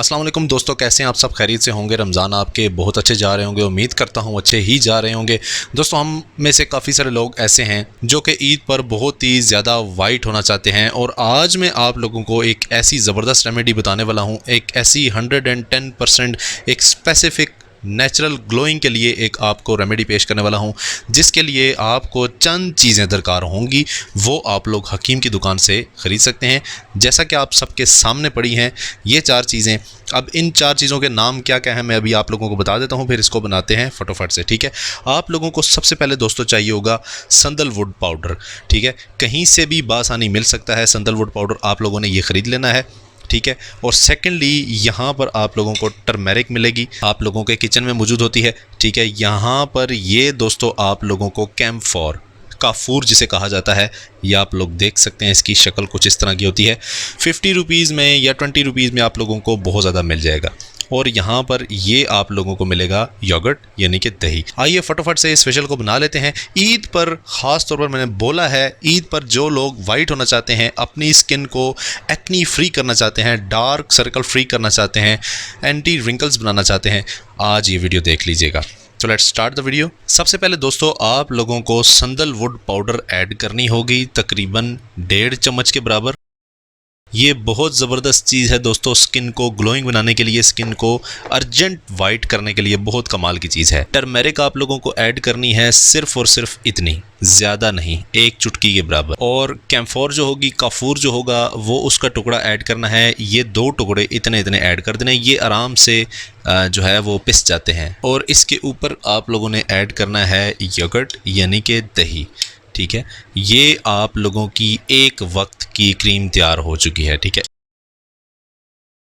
अस्सलाम वालेकुम दोस्तों, कैसे हैं आप सब? खैरियत से होंगे। रमज़ान आपके बहुत अच्छे जा रहे होंगे, उम्मीद करता हूं अच्छे ही जा रहे होंगे। दोस्तों, हम में से काफ़ी सारे लोग ऐसे हैं जो कि ईद पर बहुत ही ज़्यादा वाइट होना चाहते हैं, और आज मैं आप लोगों को एक ऐसी ज़बरदस्त रेमेडी बताने वाला हूं, एक ऐसी 110% एक स्पेसिफिक नेचुरल ग्लोइंग के लिए एक आपको रेमेडी पेश करने वाला हूं, जिसके लिए आपको चंद चीज़ें दरकार होंगी। वो आप लोग हकीम की दुकान से ख़रीद सकते हैं, जैसा कि आप सबके सामने पड़ी हैं ये 4 चीज़ें। अब इन 4 चीज़ों के नाम क्या क्या हैं मैं अभी आप लोगों को बता देता हूं, फिर इसको बनाते हैं फटाफट से। ठीक है, आप लोगों को सबसे पहले दोस्तों चाहिए होगा संदलवुड पाउडर। ठीक है, कहीं से भी बासानी मिल सकता है संदलवुड पाउडर, आप लोगों ने ये ख़रीद लेना है। ठीक है, और सेकेंडली यहाँ पर आप लोगों को टर्मेरिक मिलेगी, आप लोगों के किचन में मौजूद होती है। ठीक है, यहाँ पर ये दोस्तों आप लोगों को कैम्फोर, काफूर जिसे कहा जाता है, ये आप लोग देख सकते हैं, इसकी शक्ल कुछ इस तरह की होती है। 50 रुपीज़ में या 20 रुपीज़ में आप लोगों को बहुत ज़्यादा मिल जाएगा। और यहाँ पर ये आप लोगों को मिलेगा योगर्ट यानी कि दही। आइए फटाफट से इस स्पेशल को बना लेते हैं। ईद पर ख़ास तौर पर मैंने बोला है, ईद पर जो लोग वाइट होना चाहते हैं, अपनी स्किन को एक्नी फ्री करना चाहते हैं, डार्क सर्कल फ्री करना चाहते हैं, एंटी रिंकल्स बनाना चाहते हैं, आज ये वीडियो देख लीजिएगा। तो लेट्स स्टार्ट द वीडियो। सबसे पहले दोस्तों आप लोगों को संदलवुड पाउडर ऐड करनी होगी, तकरीबन 1.5 चम्मच के बराबर। ये बहुत ज़बरदस्त चीज़ है दोस्तों, स्किन को ग्लोइंग बनाने के लिए, स्किन को अर्जेंट वाइट करने के लिए बहुत कमाल की चीज़ है। टर्मेरिक आप लोगों को ऐड करनी है सिर्फ और सिर्फ इतनी, ज़्यादा नहीं, 1 चुटकी के बराबर। और कैम्फोर जो होगी, काफूर जो होगा, वो उसका टुकड़ा ऐड करना है। ये 2 टुकड़े इतने इतने ऐड कर देने, ये आराम से जो है वो पिस जाते हैं। और इसके ऊपर आप लोगों ने ऐड करना है योगर्ट यानी कि दही। ठीक है, ये आप लोगों की एक वक्त की क्रीम तैयार हो चुकी है। ठीक है,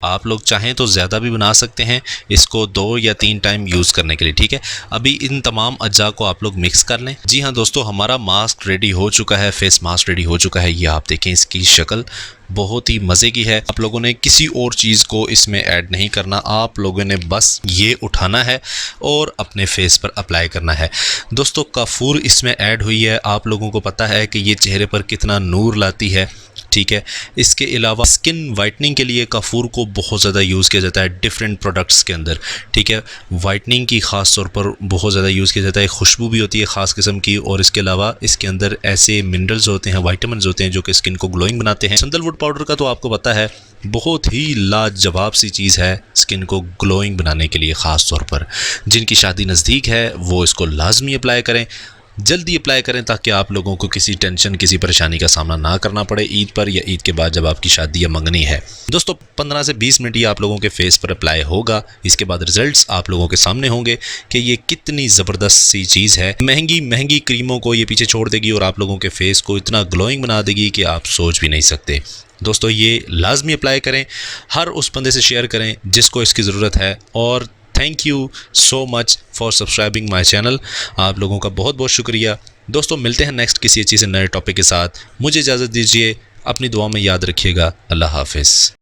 आप लोग चाहें तो ज़्यादा भी बना सकते हैं इसको 2 या 3 टाइम यूज़ करने के लिए। ठीक है, अभी इन तमाम अज्जा को आप लोग मिक्स कर लें। जी हाँ दोस्तों, हमारा मास्क रेडी हो चुका है, फेस मास्क रेडी हो चुका है। ये आप देखें, इसकी शक्ल बहुत ही मज़े की है। आप लोगों ने किसी और चीज़ को इसमें ऐड नहीं करना, आप लोगों ने बस ये उठाना है और अपने फेस पर अप्लाई करना है। दोस्तों, काफूर इसमें ऐड हुई है, आप लोगों को पता है कि ये चेहरे पर कितना नूर लाती है। ठीक है, इसके अलावा स्किन वाइटनिंग के लिए काफूर को बहुत ज़्यादा यूज़ किया जाता है डिफरेंट प्रोडक्ट्स के अंदर। ठीक है, वाइटनिंग की ख़ास तौर पर बहुत ज़्यादा यूज़ किया जाता है, खुशबू भी होती है ख़ास किस्म की, और इसके अलावा इसके अंदर ऐसे मिनरल्स होते हैं, वाइटामिन होते हैं जो कि स्किन को ग्लोइंग बनाते हैं। संदलवुड पाउडर का तो आपको पता है बहुत ही लाजवाब सी चीज़ है स्किन को ग्लोइंग बनाने के लिए। ख़ास तौर पर जिनकी शादी नज़दीक है वो इसको लाजमी अप्लाई करें, जल्दी अप्लाई करें, ताकि आप लोगों को किसी टेंशन, किसी परेशानी का सामना ना करना पड़े ईद पर या ईद के बाद जब आपकी शादी या मंगनी है। दोस्तों, 15 से 20 मिनट ये आप लोगों के फेस पर अप्लाई होगा। इसके बाद रिजल्ट्स आप लोगों के सामने होंगे कि ये कितनी ज़बरदस्त सी चीज़ है। महंगी महंगी क्रीमों को ये पीछे छोड़ देगी और आप लोगों के फेस को इतना ग्लोइंग बना देगी कि आप सोच भी नहीं सकते। दोस्तों, ये लाजमी अप्लाई करें, हर उस बंदे से शेयर करें जिसको इसकी ज़रूरत है। और thank you so much for subscribing my channel. आप लोगों का बहुत बहुत शुक्रिया। दोस्तों, मिलते हैं नेक्स्ट किसी अच्छी से नए टॉपिक के साथ। मुझे इजाज़त दीजिए, अपनी दुआ में याद रखिएगा। अल्लाह हाफिज़।